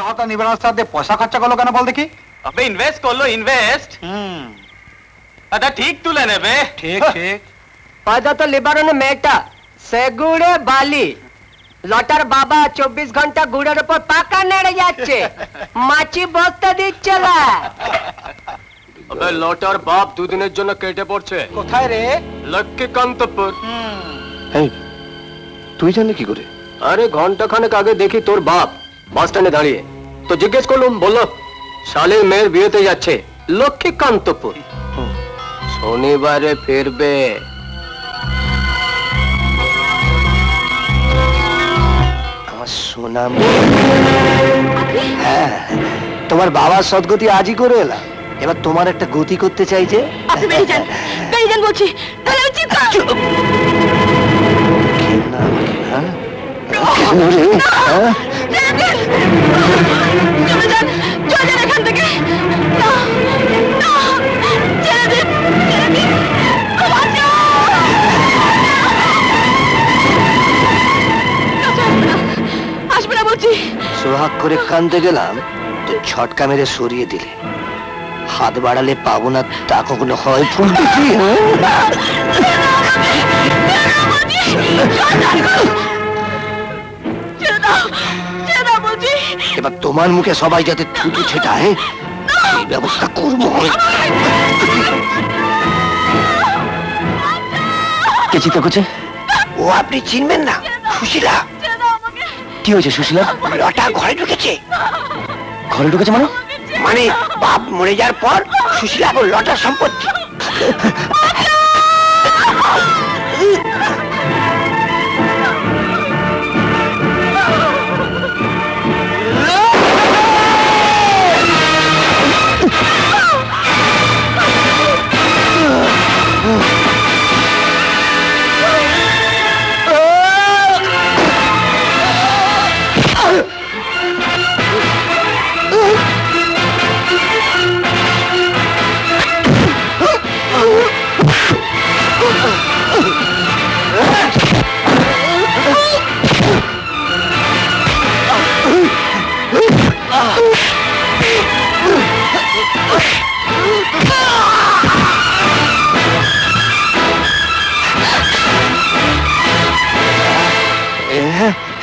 হতা নিবেদন সাথে পয়সা খরচা করলো কেন বল দেখি? अबे इन्वेस्ट कर लो इन्वेस्ट। अदा ठीक तुले ने बे। ঠিক ঠিক। পয়দা তো লিবারনে মেয়েটা সেগুড়ে বালি লটার বাবা 24 ঘন্টা গুড়ের উপর পাকা নেড়ে যাচ্ছে মাছি বস্তা দিচ্ছে না। अबे लौटार बाप দুদিনের জন্য কেটে পড়ছে। কোথায় রে? লক্ষ্মীকান্তপুর। এই তুই জানলি কি করে? আরে ঘন্টা খানেক আগে দেখি তোর বাপ বাস স্ট্যান্ডে দাঁড়িয়ে, তো জিজ্ঞেস করলুম, বললো শালের মেয়ের বিয়েতে যাচ্ছে লক্ষ্মীকান্তপুর, শনিবারে ফিরবে। আমার সোনা হ্যাঁ, তোমার বাবার সদ্গতি আজই করে এলাম, এবার তোমার একটা গতি করতে চাই যে। আপনি বেরিয়ে যান বলছি, তাহলে আমি চিৎকার। না, হ্যাঁ? কেন রে? হ্যাঁ? চলে যান এখান থেকে। না, না, ছেড়ে দিন, ছেড়ে দিন। আসবে না বলছি। সোহাগ করে কানতে গেলাম তো ছটকা মেরে সরিয়ে দিলে, হাত বাড়ালে পাবো না তা কখনো হয়? ফুল দেখি এবার তোমার মুখে সবাই যাতে থুতু ছেটায় এই ব্যবস্থা করবো। কে চিন্তা করছে? ও আপনি চিনবেন না, সুশীলা। কি হয়েছে সুশীলা? লটা ঘরে ঢুকেছে। ঘরে ঢুকেছে মানে? মানে বাপ মরে যাওয়ার পর সুশীলা এখন লটার সম্পত্তি।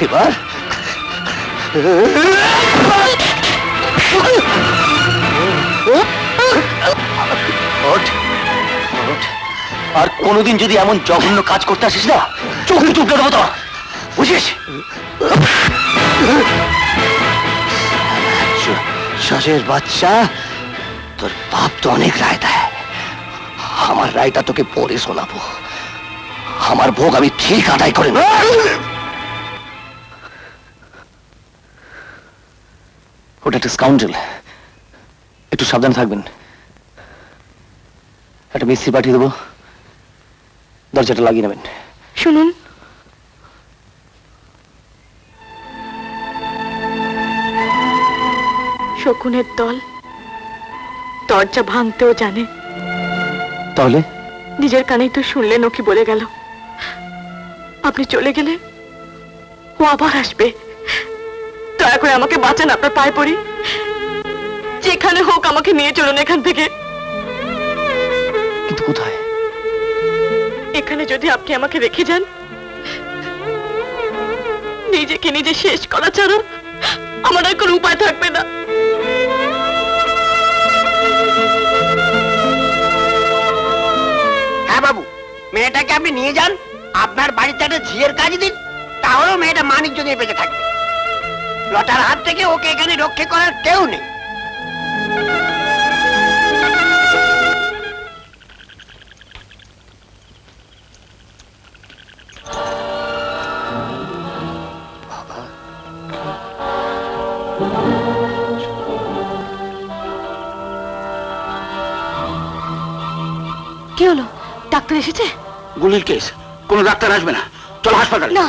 এবার আর কোনোদিন যদি এমন জঘন্য কাজ করতে আসিস না, চোখে টুকরে দেবো তো, বুঝিস? শ্বাসের বাচ্চা, তোর বাপ তো অনেক রায় দেয়, আমার রায়টা তোকে পরে শোনাবো। আমার ভোগ আমি ঠিক আদায় করে নেব। ওটা একটা স্কাউন্ডেল, একটু সাবধানে থাকবেন। একটা মিস্ত্রি পাঠিয়ে দেবো, দরজাটা লাগিয়ে নেবেন। শুনুন, শকুনের দল দরজা ভাঙতেও জানে। তাহলে নিজের কানেই তো শুনলেন ও কি বলে গেল। আপনি চলে গেলে ও আবার আসবে। দয়া করে আমাকে বাঁচান, আপনার পায়ে পড়ি। যেখানে হোক আমাকে নিয়ে চলুন এখান থেকে। কিন্তু কোথায়? এখানে যদি আপনি আমাকে রেখে যান, নিজেকে নিজে শেষ করা ছাড়া আমার আর কোনো উপায় থাকবে না। হ্যাঁ বাবু, মেয়েটাকে আপনি নিয়ে যান, আপনার বাড়িতে একটা ঝিয়ের কাজ দিন, তাহলেও মেয়েটা মানিজ্য নিয়ে বেঁচে থাকবে। লটার হাত থেকে ওকে এখানে রক্ষে করার কেউ নেই। কি হলো? ডাক্তার এসেছে? গুলির কেস, কোনো ডাক্তার আসবে না, চল হাসপাতালে। না,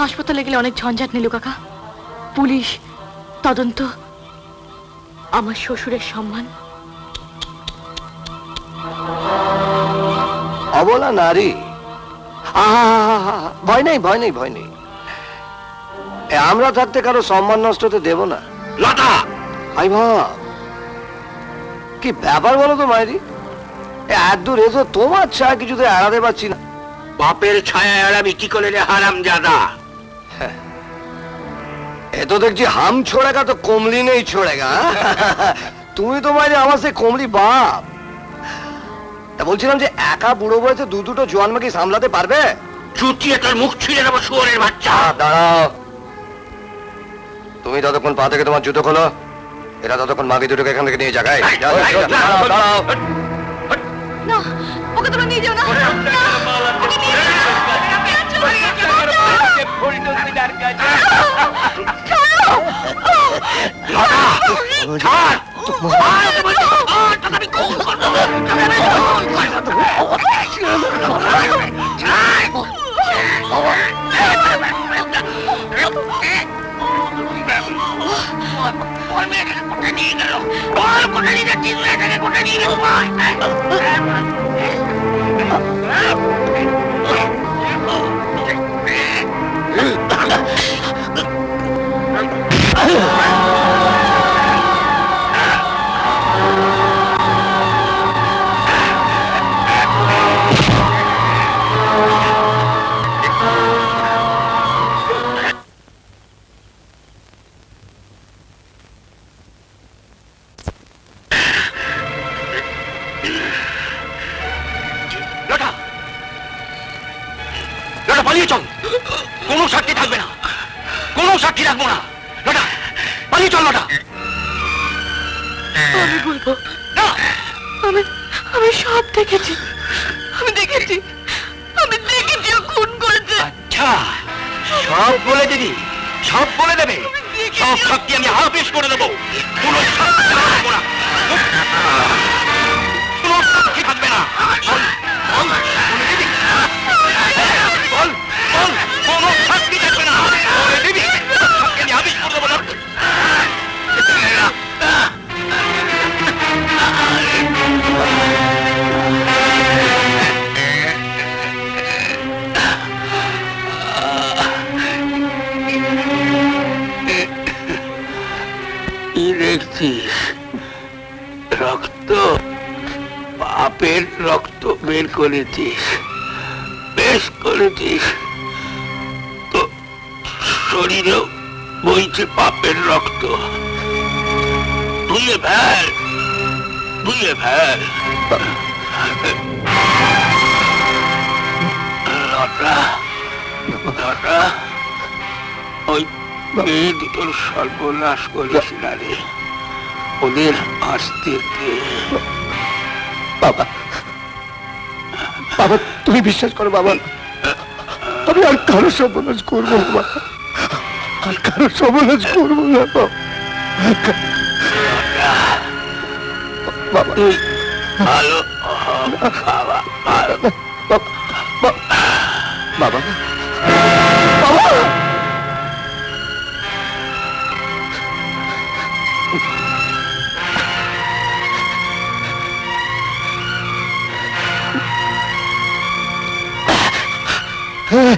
হাসপাতালে গেলে অনেক ঝঞ্ঝাট নিল কাকা। পুলিশ, তদন্ত, আমার শ্বশুরের সম্মান। অবলা নারী, ভয় নেই, ভয় নেই, ভয় নেই। আমরা থাকতে কারো সম্মান নষ্ট হতে দেব না। লতা, আই ভাব, কি ব্যাপার বলো তো মাইরি? এত দূর এসো, তোমার ছায়া কিছুতে এড়াতে পারছি না। বাপের ছায়া এড়াবি কি করে রে হারাম জাদা? এ তো দেখছি হাম ছোড়েগা তো কমলি নেই ছোড়েগা। তুমি তো মাইরি আমার সে কমলি বাপ। তা বলছিলাম যে একা বুড়ো বয়সে দুটো জোয়ান মাকে সামলাতে পারবে? চুটিয়ে তোর মুখ ছিঁড়ে দেবো শুয়োরের বাচ্চা। দাঁড়াও, তুমি ততক্ষণ পা থেকে তোমার জুতো খোলো, এরা ততক্ষণ মাকে দুটোকে এখান থেকে নিয়ে যাগায়। দাঁড়াও, দাঁড়াও। না, ওকে তোমরা নিয়ে যাও না। ওকে নিয়ে লতা, লতা পালিয়ে চল, কোনো সাক্ষী থাকবে না, কোনো সাক্ষী রাখবো না। লতা পালিয়ে চল, লতা। আমি বলবো, না, আমি সব দেখেছি, আমি দেখেছি ও খুন করেছে। আচ্ছা, সব বলে দিবি, সব বলে দেবে, সব সাক্ষী আমি হাফেজ করে দেবো। কোনো সাক্ষী রাখবো না, কোনো সাক্ষী থাকবে না। বল, বল, বলে দিবি? বল, বল, কোনো সাক্ষী থাকবে না, বলে দিবি? সাক্ষী আমি হাফেজ করে দেবো না। কি দেখছিস? রক্ত, পাপের রক্ত বের করেছিস, বেশ করেছিস। তো শরীরেও বইছে পাপের রক্ত। ধুয়ে ফেল, ধুয়ে ফেল। লতা, লতা, ওই মেয়ে দুটোর সর্বনাশ করিস না রে, ওদের আস্তিকে। বাবা, বাবা তুমি বিশ্বাস করো বাবা, আমি আর কারো সর্বনাশ করবো না বাবা, আর কারো সর্বনাশ করবো না বাবা। তুই ভালো বাবা, ভালো বাবা, বাবা। হ্যাঁ